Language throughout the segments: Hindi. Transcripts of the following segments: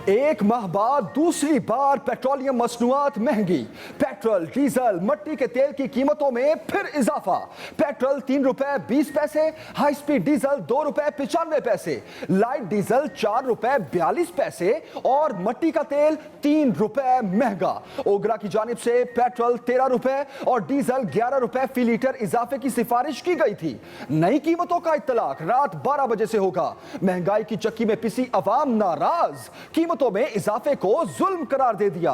एक माह बाद दूसरी बार पेट्रोलियम मसनूआत महंगी। पेट्रोल, डीजल, मिट्टी के तेल की कीमतों में फिर इजाफा। पेट्रोल 3 रुपए 20 पैसे, हाई स्पीड डीजल 2 रुपए 95 पैसे, लाइट डीजल 4 रुपए 42 पैसे और मिट्टी का तेल 3 रुपए महंगा। ओगरा की जानिब से पेट्रोल 13 रुपए और डीजल 11 रुपए फी लीटर इजाफे की सिफारिश की गई थी। नई कीमतों का इत्तलाक रात 12 बजे से होगा। महंगाई की चक्की में पिसी अवाम नाराज, कीमतों में इजाफे को जुल्म करार दे दिया।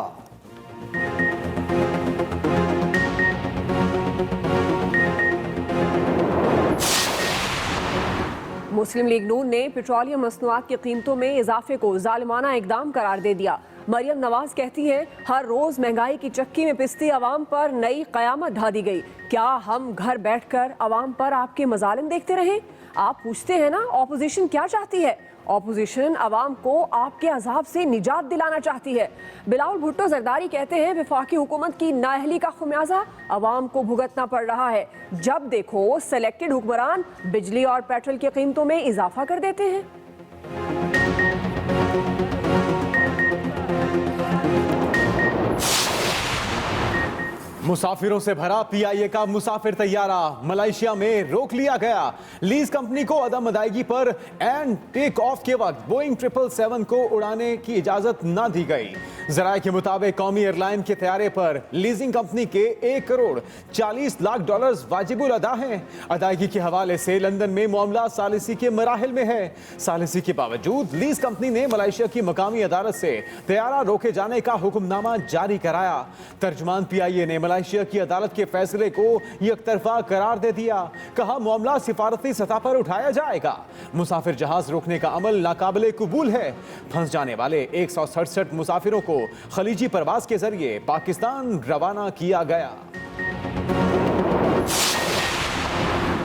मुस्लिम लीग नून ने पेट्रोलियम मसनूआत की कीमतों में इजाफे को जालिमाना इकदाम करार दे दिया। मरियम नवाज कहती हैं, हर रोज महंगाई की चक्की में पिसती अवाम पर नई कयामत ढा दी गई। क्या हम घर बैठकर अवाम पर आपके मजालिम देखते रहें? आप पूछते हैं ना, ऑपोजिशन क्या चाहती है? ऑपोजिशन अवाम को आपके अजाब से निजात दिलाना चाहती है। बिलावल भुट्टो जरदारी कहते हैं, वफाकी हुकूमत की नाअहली का खुमियाजा अवाम को भुगतना पड़ रहा है। जब देखो सेलेक्टेड हुक्मरान बिजली और पेट्रोल की कीमतों में इजाफा कर देते हैं। मुसाफिरों से भरा पीआईए का मुसाफिर तैयारा मलेशिया में रोक लिया गया। लीज कंपनी को अदम अदायगी पर एंड टेक ऑफ के वक्त बोइंग 777 को उड़ाने की इजाजत न दी गई। जराये के मुताबिक कौमी एयरलाइन के तैयारे पर लीजिंग कंपनी के 1 करोड़ 40 लाख डॉलर्स वाजिबुल अदा हैं। अदायगी के हवाले से लंदन में मामला सालिसी के मराहिल में है। सालिसी के बावजूद लीज कंपनी ने मलेशिया की मकामी अदालत से तैयारा रोके जाने का हुक्मनामा जारी कराया। तर्जुमान पीआईए ने मलेशिया की अदालत के फैसले को यकतरफा करार दे दिया। कहा, मामला सिफारती सतह पर उठाया जाएगा। मुसाफिर जहाज रोकने का अमल नाकाबिले कबूल है। फंस जाने वाले 167 मुसाफिरों को खलीजी परवाज के जरिए पाकिस्तान रवाना किया गया।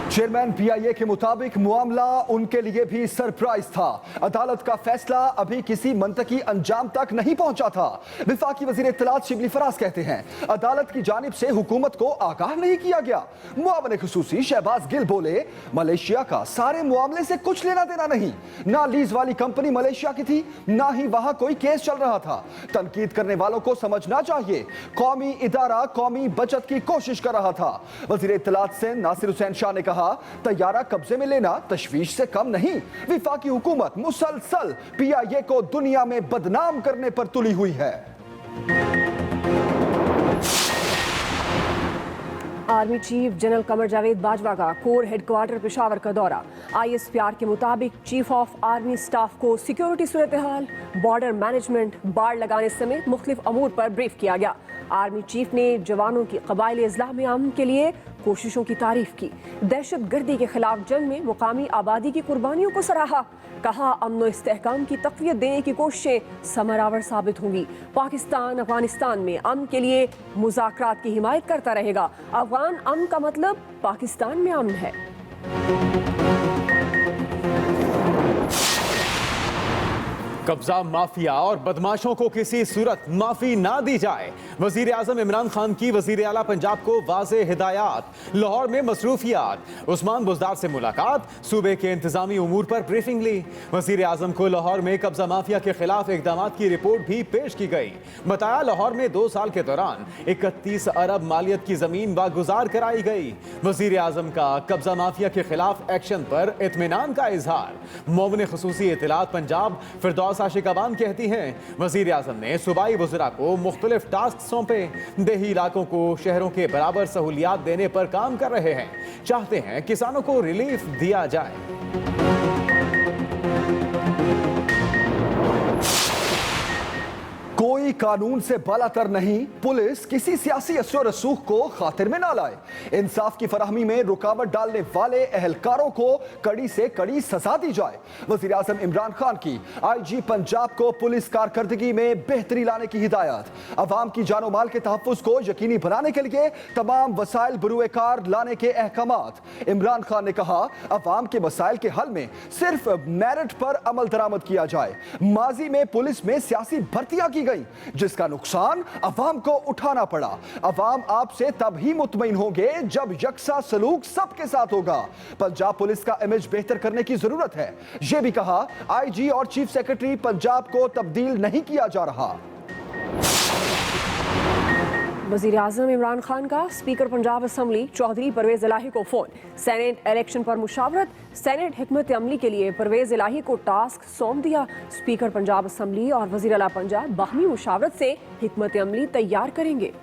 चेयरमैन पीआईए के मुताबिक मामला उनके लिए भी सरप्राइज था। अदालत का फैसला अभी किसी मंतकी अंजाम तक नहीं पहुंचा था। विफाकी वजीर इत्तलात शिबली फराज कहते हैं, अदालत की जानिब से हुकूमत को आगाह नहीं किया गया। मुआवन खुसूसी शहबाज गिल बोले, मलेशिया का सारे मामले से कुछ लेना देना नहीं। ना लीज वाली कंपनी मलेशिया की थी, ना ही वहां कोई केस चल रहा था। तनकीद करने वालों को समझना चाहिए, कौमी इदारा कौमी बचत की कोशिश कर रहा था। वजीर इत्तलात से नासिर हुसैन शाह ने कहा, तैयारा कब्जे में लेना तशवीश से कम नहीं। विफाकी हुकूमत मुसलसल पीआईए को दुनिया में बदनाम करने पर तुली हुई है। Army chief general Qamar Javed Bajwa का कोर हेडक्वार्टर पेशावर का दौरा। आईएसपीआर के मुताबिक चीफ ऑफ आर्मी स्टाफ को सिक्योरिटी सूरत हाल, बॉर्डर मैनेजमेंट, बाड़ लगाने समेत मुख्तलिफ अमूर पर ब्रीफ किया गया। आर्मी चीफ ने जवानों की कबाइली इस्लाह में अमन के लिए कोशिशों की तारीफ की। दहशत गर्दी के खिलाफ जंग में मुकामी आबादी की कुर्बानियों को सराहा। कहा, अमन व इस्तेहकाम की तक़वियत देने की कोशिशें समरावर साबित होंगी। पाकिस्तान अफगानिस्तान में अमन के लिए मुज़ाकरात की हिमायत करता रहेगा। अफगान अमन का मतलब पाकिस्तान में अमन है। कब्जा माफिया और बदमाशों को किसी सूरत माफी ना दी जाए। वजीर आजम इमरान खान की वजीर आला पंजाब को वाज़े हिदायत। लाहौर में मसरूफियात। उस्मान बुज़दार से मुलाकात, सूबे के इंतजामी उमूर पर ब्रीफिंग ली। वजीर आजम को लाहौर में कब्जा माफिया के खिलाफ इकदाम की रिपोर्ट भी पेश की गई। बताया, लाहौर में 2 साल के दौरान 31 अरब मालियत की जमीन बागुजार कराई गई। वजीर आजम का कब्जा माफिया के खिलाफ एक्शन पर इत्मीनान का इजहार। मोमिन खुसूसी इत्तलात पंजाब फिरदौस आशिकाबान कहती हैं, वजीर आजम ने सूबाई वज़रा को मुख्तलिफ टास्क सौंपे। देही इलाकों को शहरों के बराबर सहूलियात देने पर काम कर रहे हैं। चाहते हैं किसानों को रिलीफ दिया जाए। कोई कानून से बालातर नहीं, पुलिस किसी सियासी असर रसूख को खातिर में ना लाए। इंसाफ की फराहमी में रुकावट डालने वाले अहलकारों को कड़ी से कड़ी सजा दी जाए। वजीर आजम इमरान खान की आईजी पंजाब को पुलिस कारकर्दगी में बेहतरी लाने की हिदायत। अवाम की जानो माल के तहफ्फुज को यकीनी बनाने के लिए तमाम वसाइल बरूए कार लाने के अहकामात। इमरान खान ने कहा, अवाम के मसाइल के हल में सिर्फ मेरिट पर अमल दरामद किया जाए। माजी में पुलिस में सियासी भर्तियां की गई, जिसका नुकसान अवाम को उठाना पड़ा। अवाम आपसे तब ही मुतमईन होंगे जब यकसा सलूक सबके साथ होगा। पंजाब पुलिस का इमेज बेहतर करने की जरूरत है, यह भी कहा। आईजी और चीफ सेक्रेटरी पंजाब को तब्दील नहीं किया जा रहा। वज़ीर-ए-आज़म इमरान खान का स्पीकर पंजाब असम्बली चौधरी परवेज इलाही को फोन। सेनेट इलेक्शन पर मुशावरत। सेनेट हिकमत अमली के लिए परवेज इलाही को टास्क सौंप दिया। स्पीकर पंजाब असम्बली और वज़ीर आला पंजाब बाहमी मुशावरत से हिकमत अमली तैयार करेंगे।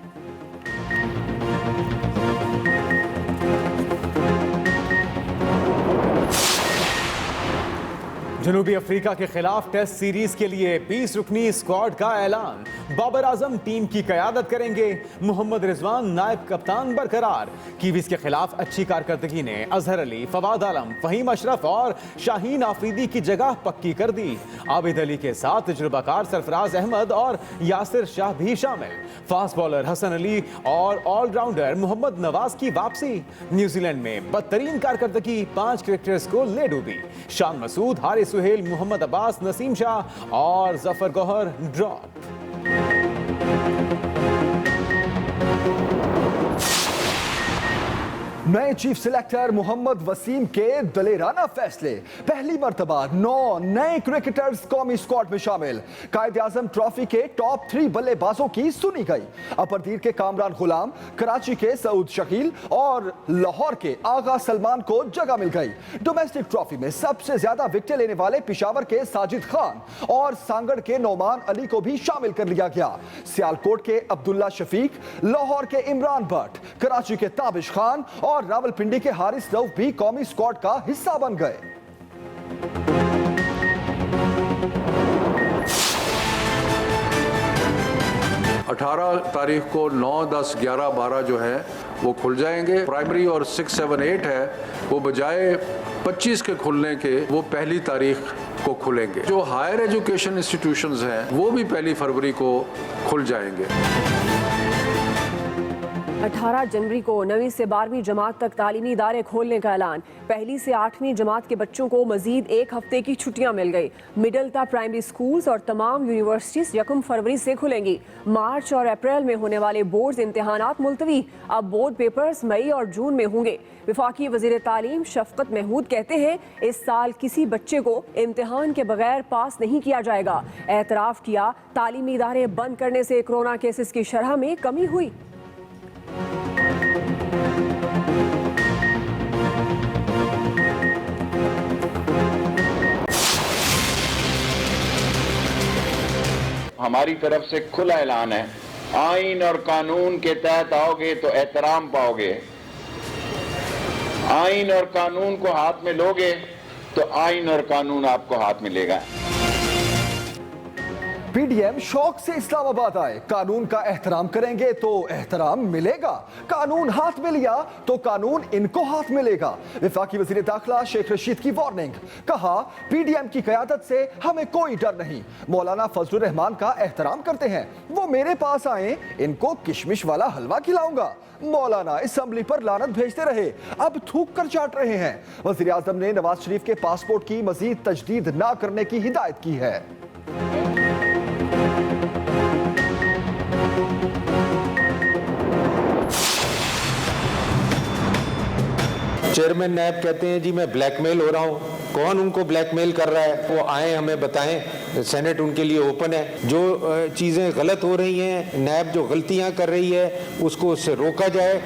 जनूबी अफ्रीका के खिलाफ टेस्ट सीरीज के लिए 20 रुकनी स्क्वाड का ऐलान। बाबर आजम टीम की कयादत करेंगे। मोहम्मद रिजवान नायब कप्तान बरकरार। कीवीज के खिलाफ अच्छी कारकर्दगी ने अजहर अली, फवाद आलम, फहीम अशरफ और शाहीन आफरीदी की जगह पक्की कर दी। आबिद अली के साथ तजुर्बाकार सरफराज अहमद और यासिर शाह भी शामिल। फास्ट बॉलर हसन अली और ऑलराउंडर मोहम्मद नवाज की वापसी। न्यूजीलैंड में बदतरीन कारकर्दगी 5 क्रिकेटर्स को ले डूबी। शान मसूद, हारिस सुहेल, मोहम्मद अब्बास, नसीम शाह और जफर गौहर ड्रॉप। नए चीफ सिलेक्टर मोहम्मद वसीम के दलेराना फैसले। पहली मर्तबा 9 नए क्रिकेटर्स कौमी स्क्वाड में शामिल। कायद-ए-आज़म ट्रॉफी के टॉप 3 बल्लेबाजों की सुनी गई। अपरदीर के कामरान गुलाम, कराची के सऊद शकील और लाहौर के आगा सलमान को जगह मिल गई। डोमेस्टिक ट्रॉफी में सबसे ज्यादा विकेट लेने वाले पेशावर के साजिद खान और सांगड़ के नौमान अली को भी शामिल कर लिया गया। सियालकोट के अब्दुल्ला शफीक, लाहौर के इमरान भट्ट, कराची के ताबिश खान और रावलपिंडी के हारिस रऊफ भी कौमी स्क्वाड का हिस्सा बन गए। अठारह तारीख को 9, 10, 11, 12 जो है वो खुल जाएंगे। प्राइमरी और 6, 7, 8 है वो बजाय 25 के खुलने के वो पहली तारीख को खुलेंगे। जो हायर एजुकेशन इंस्टीट्यूशंस हैं वो भी 1 फरवरी को खुल जाएंगे। 18 जनवरी को 9वीं से 12वीं जमात तक तालीमी इदारे खोलने का ऐलान। 1ली से 8वीं जमात के बच्चों को मजीद 1 हफ्ते की छुट्टियां मिल गई। मिडल ता प्राइमरी स्कूल्स और तमाम यूनिवर्सिटीज 1 फरवरी से खुलेंगी। मार्च और अप्रैल में होने वाले बोर्ड इम्तिहानात मुलतवी। अब बोर्ड पेपर्स मई और जून में होंगे। वफाकी वजीर तालीम शफकत महमूद कहते हैं इस साल किसी बच्चे को इम्तिहान के बगैर पास नहीं किया जाएगा। एतराफ़ किया तालीमी इदारे बंद करने से कोरोना केसेस की शरह में कमी हुई। हमारी तरफ से खुला ऐलान है, आइन और कानून के तहत आओगे तो एहतराम पाओगे। आइन और कानून को हाथ में लोगे तो आइन और कानून आपको हाथ में लेगा। पीडीएम शौक से इस्लामाबाद आए। कानून का एहतराम करेंगे तो एहतराम मिलेगा। कानून हाथ में लिया तो कानून इनको हाथ मिलेगा। वफाकी वजीर दाखिला शेख रशीद की वार्निंग। कहा पीडीएम की कयादत से हमें कोई डर नहीं। मौलाना फजलुर रहमान का एहतराम करते हैं, वो मेरे पास आए, इनको किशमिश वाला हलवा खिलाऊंगा। मौलाना असेंबली पर लानत भेजते रहे, अब थूक कर चाट रहे हैं। वजीर आजम ने नवाज शरीफ के पासपोर्ट की मजीद तजदीद न करने की हिदायत की है। चेयरमैन नैब कहते हैं जी मैं ब्लैकमेल हो रहा हूँ। कौन उनको ब्लैकमेल कर रहा है वो आए हमें बताएं। सेनेट उनके लिए ओपन है। जो चीज़ें गलत हो रही हैं, नैब जो गलतियां कर रही है उसको उससे रोका जाए।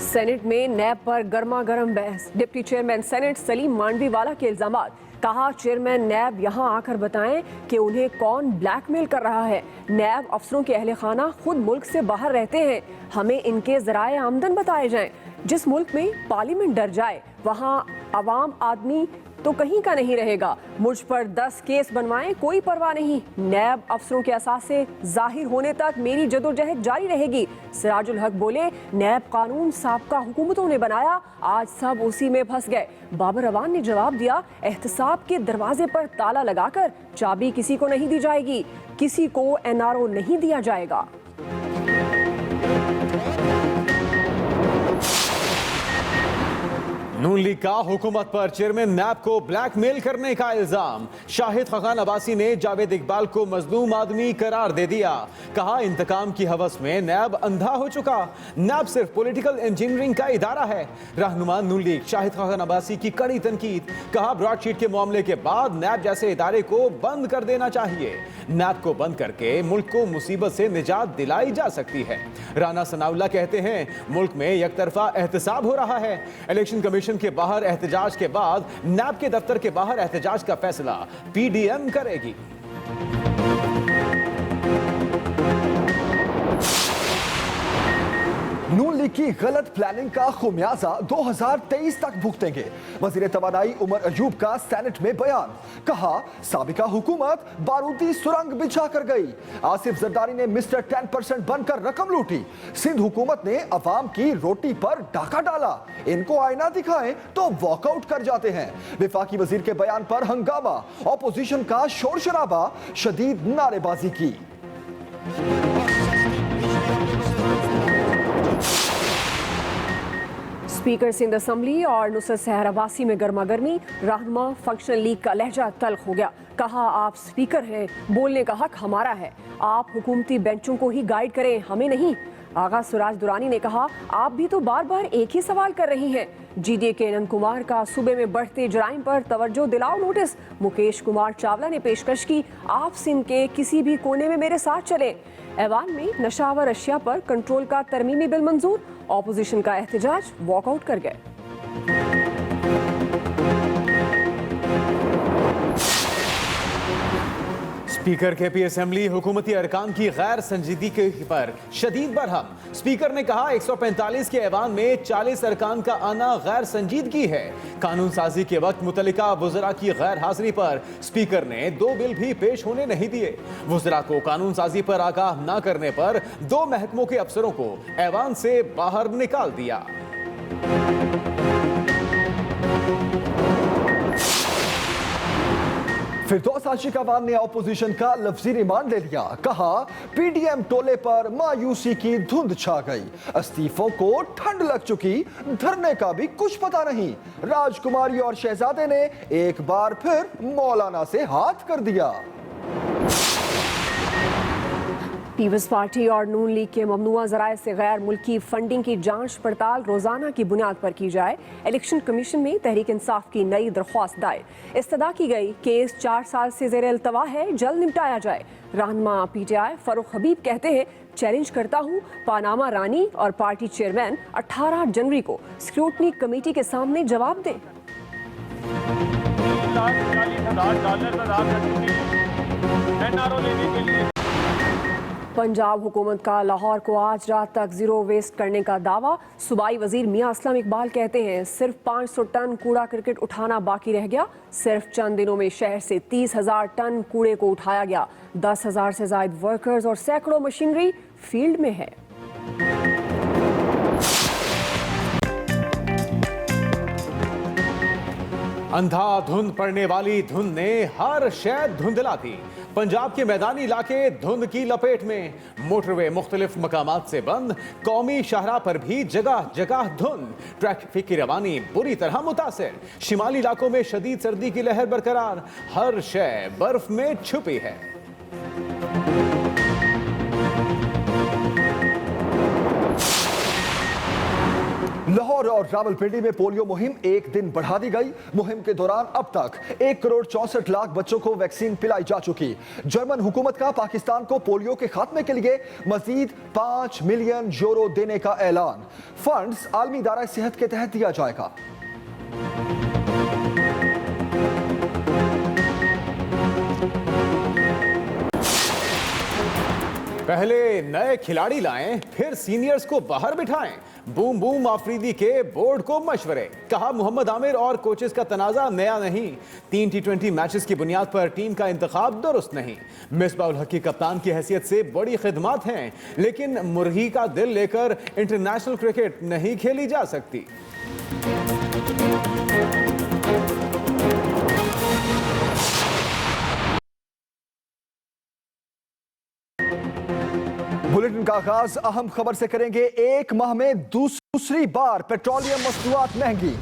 सेनेट में नैब पर गर्मा गर्म बहस। Deputy chairman senate Saleem Mandviwalla के इल्जामात। कहा चेयरमैन नैब यहां आकर बताएं कि उन्हें कौन ब्लैकमेल कर रहा है। नैब अफसरों के अहले खाना खुद मुल्क से बाहर रहते हैं, हमें इनके जराए आमदन बताए जाएं। जिस मुल्क में पार्लियामेंट डर जाए वहां आवाम आदमी तो कहीं का नहीं रहेगा। मुझ पर 10 केस बनवाएं, कोई परवाह नहीं। नैब अफसरों के असासे जाहिर होने तक मेरी जदोजहद जारी रहेगी। सिराजुल हक बोले नैब कानून साबका हुकूमतों ने बनाया, आज सब उसी में फंस गए। बाबर अवान ने जवाब दिया एहतसाब के दरवाजे पर ताला लगाकर चाबी किसी को नहीं दी जाएगी, किसी को एनआरओ नहीं दिया जाएगा। नून लीग का हुकूमत पर चेयरमैन नैब को ब्लैकमेल करने का इल्जाम। शाहिद खान अब्बासी ने जावेद इकबाल को मजलूम आदमी करार दे दिया। कहा इंतकाम की हवस में नैब अंधा हो चुका। नैब सिर्फ पॉलिटिकल इंजीनियरिंग का इदारा है। रहनुमा नून लीग शाहिद खान अब्बासी की कड़ी तनकीद। कहा ब्रॉडशीट के मामले के बाद नैब जैसे इदारे को बंद कर देना चाहिए। नैब को बंद करके मुल्क को मुसीबत से निजात दिलाई जा सकती है। राना सनाउल्लाह कहते हैं मुल्क में एकतरफा एहतसाब हो रहा है। इलेक्शन कमीशन के बाहर एहतजाज के बाद नैब के दफ्तर के बाहर एहतजाज का फैसला पीडीएम करेगी। नून लीग की गलत प्लानिंग का खुमियाजा 2023 तक भुगतेंगे। वजीर तवानाई उमर अयूब का सेनेट में बयान। कहा साबिका हुकूमत बारूदी सुरंग बिछा कर गई। आसिफ जरदारी ने मिस्टर 10% बनकर रकम लूटी। सिंध हुकूमत ने अवाम की रोटी पर डाका डाला। इनको आईना दिखाएं तो वॉकआउट कर जाते हैं। विफाकी वजीर के बयान पर हंगामा। ऑपोजिशन का शोर शराबा, शदीद नारेबाजी की। स्पीकर सिंध असम्बली और नुसरत सहर अब्बासी में गर्मा गर्मी। रहनुमा फंक्शनल लीग का लहजा तल्ख हो गया। कहा आप स्पीकर हैं, बोलने का हक हमारा है। आप हुकूमती बेंचों को ही गाइड करें, हमें नहीं। आगा सुराज दुरानी ने कहा आप भी तो बार बार एक ही सवाल कर रही हैं। जीडीए के अनंत कुमार का सूबे में बढ़ते जराइम पर तवज्जो दिलाओ नोटिस। मुकेश कुमार चावला ने पेशकश की आप सिंध के किसी भी कोने में मेरे साथ चले। ऐवान में नशावर अशिया पर कंट्रोल का तरमीमी बिल मंजूर। ऑपोजिशन का एहतजाज, वॉकआउट कर गए। स्पीकर के पी असेंबली हुकूमती अरकान की गैर संजीदगी पर शदीद बरहम। स्पीकर ने कहा 145 के ऐवान में 40 अरकान का आना गैर संजीदगी है। कानून साजी के वक्त मुतल्लिका वज़रा की गैर हाजिरी पर स्पीकर ने 2 बिल भी पेश होने नहीं दिए। वज़रा को कानून साजी पर आगाह न करने पर 2 महकमों के अफसरों को ऐवान से बाहर निकाल दिया। फिरदौस आशिक अवान ने ऑपोजिशन का लफ्जी रिमांड ले लिया। कहा पीडीएम टोले पर मायूसी की धुंध छा गई। इस्तीफों को ठंड लग चुकी, धरने का भी कुछ पता नहीं। राजकुमारी और शहजादे ने एक बार फिर मौलाना से हाथ कर दिया। पीपल्स पार्टी और नून लीग के ममनुआ जराए से गैर मुल्की फंडिंग की जांच पड़ताल रोजाना की बुनियाद पर की जाए। इलेक्शन कमीशन में तहरीक इंसाफ की नई दरख्वास्त दायर। इस्तदा की गई केस 4 साल से ज़ेर अल्तवा है, जल्द निपटाया जाए। रहनुमा पीटीआई फरूख हबीब कहते हैं चैलेंज करता हूं पानामा रानी और पार्टी चेयरमैन 18 जनवरी को स्क्रूटनी कमेटी के सामने जवाब दें। पंजाब हुकूमत का लाहौर को आज रात तक जीरो वेस्ट करने का दावा। सूबाई वजीर मियां असलम इकबाल कहते हैं सिर्फ 500 टन कूड़ा करकट उठाना बाकी रह गया। सिर्फ चंद दिनों में शहर से 30,000 टन कूड़े को उठाया गया। 10,000 से ज्यादा वर्कर्स और सैकड़ों मशीनरी फील्ड में है। अंधाधुंध पड़ने वाली धुंध ने हर शय धुंधला दी। पंजाब के मैदानी इलाके धुंध की लपेट में। मोटरवे मुख्तलिफ मकामात से बंद। कौमी शाहरा पर भी जगह जगह धुंध। ट्रैफिक की रवानी बुरी तरह मुतासिर। शिमाली इलाकों में शदीद सर्दी की लहर बरकरार। हर शय बर्फ में छुपी है। लाहौर और रावलपिंडी में पोलियो मुहिम एक दिन बढ़ा दी गई। मुहिम के दौरान अब तक 1,64,00,000 बच्चों को वैक्सीन पिलाई जा चुकी। जर्मन हुकूमत का पाकिस्तान को पोलियो के खात्मे के लिए मजीद 5 मिलियन यूरो देने का ऐलान। फंड्स आलमी इदारा सेहत के तहत दिया जाएगा। पहले नए खिलाड़ी लाएं, फिर सीनियर्स को बाहर बिठाएं। बूम बूम आफरीदी के बोर्ड को मशवरे। कहा मोहम्मद आमिर और कोचेस का तनाजा नया नहीं। 3 T20 मैचेस की बुनियाद पर टीम का इंतखाब दुरुस्त नहीं। मिसबाउल हक की कप्तान की हैसियत से बड़ी खिदमत हैं, लेकिन मुर्गी का दिल लेकर इंटरनेशनल क्रिकेट नहीं खेली जा सकती। बुलेटिन का आगाज अहम खबर से करेंगे। एक माह में दूसरी बार पेट्रोलियम मसनूआत महंगी।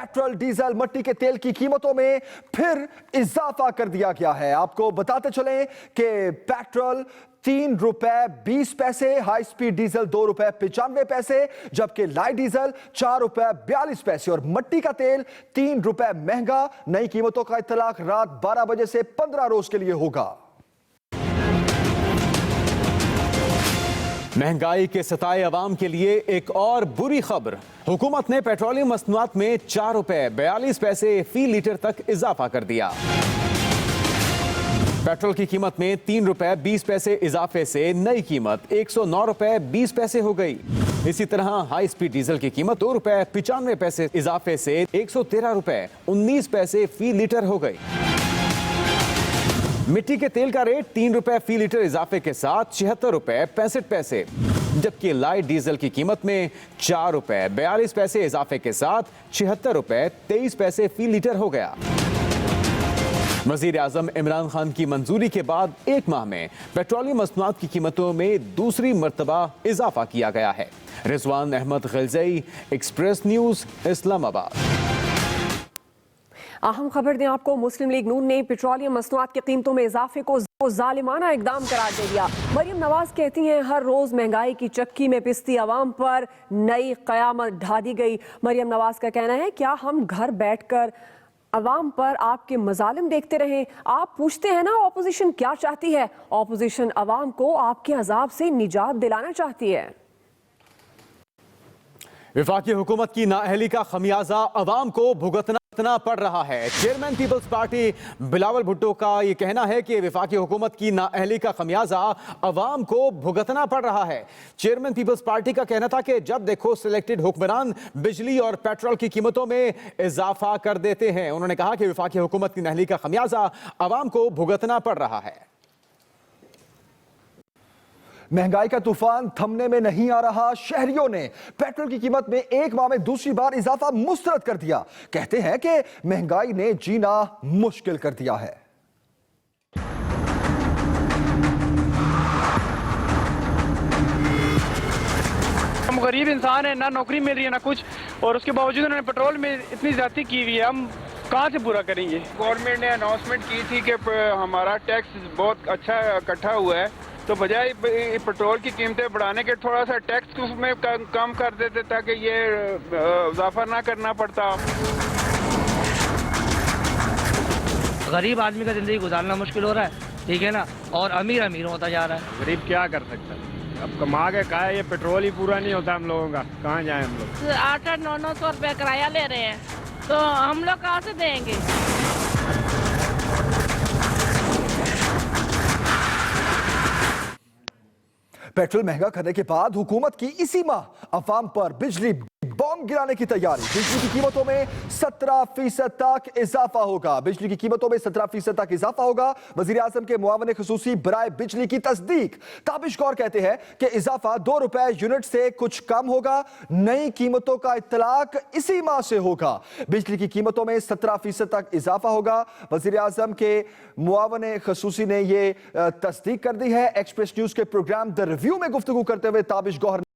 पेट्रोल, डीजल, मिट्टी के तेल की कीमतों में फिर इजाफा कर दिया गया है। आपको बताते चलें कि पेट्रोल 3 रुपए 20 पैसे, हाई स्पीड डीजल 2 रुपए 95 पैसे, जबकि लाइट डीजल 4 रुपए 42 पैसे और मिट्टी का तेल 3 रुपए महंगा। नई कीमतों का इत्तलाक रात 12 बजे से 15 रोज के लिए होगा। महंगाई के सताए अवाम के लिए एक और बुरी खबर। हुकूमत ने पेट्रोलियम मसनूआत में 4 रुपए 42 पैसे फी लीटर तक इजाफा कर दिया। पेट्रोल की कीमत में 3 रुपए 20 पैसे इजाफे से नई कीमत 109 रुपए 20 पैसे हो गई। इसी तरह हाई स्पीड डीजल की कीमत 2 रुपए 95 पैसे इजाफे से 113 रुपए 19 पैसे फी लीटर हो गई। मिट्टी के तेल का रेट 3 रुपए फी लीटर इजाफे के साथ 76 रुपए 65 पैसे, जबकि लाइट डीजल की कीमत में 4 रुपए 42 पैसे इजाफे के साथ 76 रुपए 23 पैसे फी लीटर हो गया। वजीर आजम इमरान खान की मंजूरी के बाद एक माह में पेट्रोलियम मसनूआत की कीमतों में दूसरी मर्तबा इजाफा किया गया है। Rizwan Ahmed Ghilzai, Express News, Islamabad. अहम खबर दें आपको, मुस्लिम लीग नून ने पेट्रोलियम मसनूआत की कीमतों में इजाफे को जालिमाना इकदाम करार दे दिया। मरियम नवाज कहती हैं हर रोज महंगाई की चक्की में पिसती आवाम पर नई कयामत ढा दी गई। मरियम नवाज का कहना है क्या हम घर बैठकर अवाम पर आपके मजालिम देखते रहें? आप पूछते हैं ना ऑपोजिशन क्या चाहती है? ऑपोजिशन अवाम को आपके अजाब से निजात दिलाना चाहती है। वफाकी हुकूमत की नाअहली का खमियाजा अवाम को भुगतना पड़ रहा है। चेयरमैन पीपल्स पार्टी बिलावल भुट्टो का यह कहना है कि वफाकी हुकूमत की नाअहली का खमियाजा अवाम को भुगतना पड़ रहा है। चेयरमैन पीपल्स पार्टी का कहना था कि जब देखो सिलेक्टेड हुक्मरान बिजली और पेट्रोल की कीमतों में इजाफा कर देते हैं। उन्होंने कहा कि वफाकी हुकूमत की नाअहली का खमियाजा अवाम को भुगतना पड़ रहा है। महंगाई का तूफान थमने में नहीं आ रहा। शहरियों ने पेट्रोल की कीमत में एक माह में दूसरी बार इजाफा मुस्तरद कर दिया। कहते हैं कि महंगाई ने जीना मुश्किल कर दिया है। हम गरीब इंसान है, ना नौकरी मिल रही है ना कुछ, और उसके बावजूद उन्होंने पेट्रोल में इतनी ज्यादती की हुई है, हम कहाँ से पूरा करेंगे? गवर्नमेंट ने अनाउंसमेंट की थी कि हमारा टैक्स बहुत अच्छा इकट्ठा हुआ है, तो बजाय पेट्रोल की कीमतें बढ़ाने के थोड़ा सा टैक्स उसमें कम कर देते ताकि ये इजाफा ना करना पड़ता। गरीब आदमी का जिंदगी गुजारना मुश्किल हो रहा है, ठीक है ना, और अमीर अमीर होता जा रहा है। गरीब क्या कर सकता है? अब कमा के खाए, ये पेट्रोल ही पूरा नहीं होता हम लोगों का, कहाँ जाए हम लोग? 800-900 रुपए किराया ले रहे हैं, तो हम लोग कहाँ से देंगे? पेट्रोल महंगा करने के बाद हुकूमत की इसी माह अवाम पर बिजली बॉम्ब गिराने की तैयारी। बिजली की कीमतों में 17% तक इजाफा होगा। बिजली की कीमतों में 17% तक इजाफा होगा। वजीर आजम के मुआवन खुसूसी बराए बिजली की तस्दीक ताबिश गौर कहते हैं कि इजाफा 2 रुपए यूनिट से कुछ कम होगा। नई कीमतों का इत्तलाक इसी माह से होगा। बिजली की कीमतों में 17% तक इजाफा होगा। वजीर आजम के मुआवन खुसूसी ने यह तस्दीक कर दी है। एक्सप्रेस न्यूज के प्रोग्राम द रिव्यू में गुफ्तगू करते हुए ताबिश गौर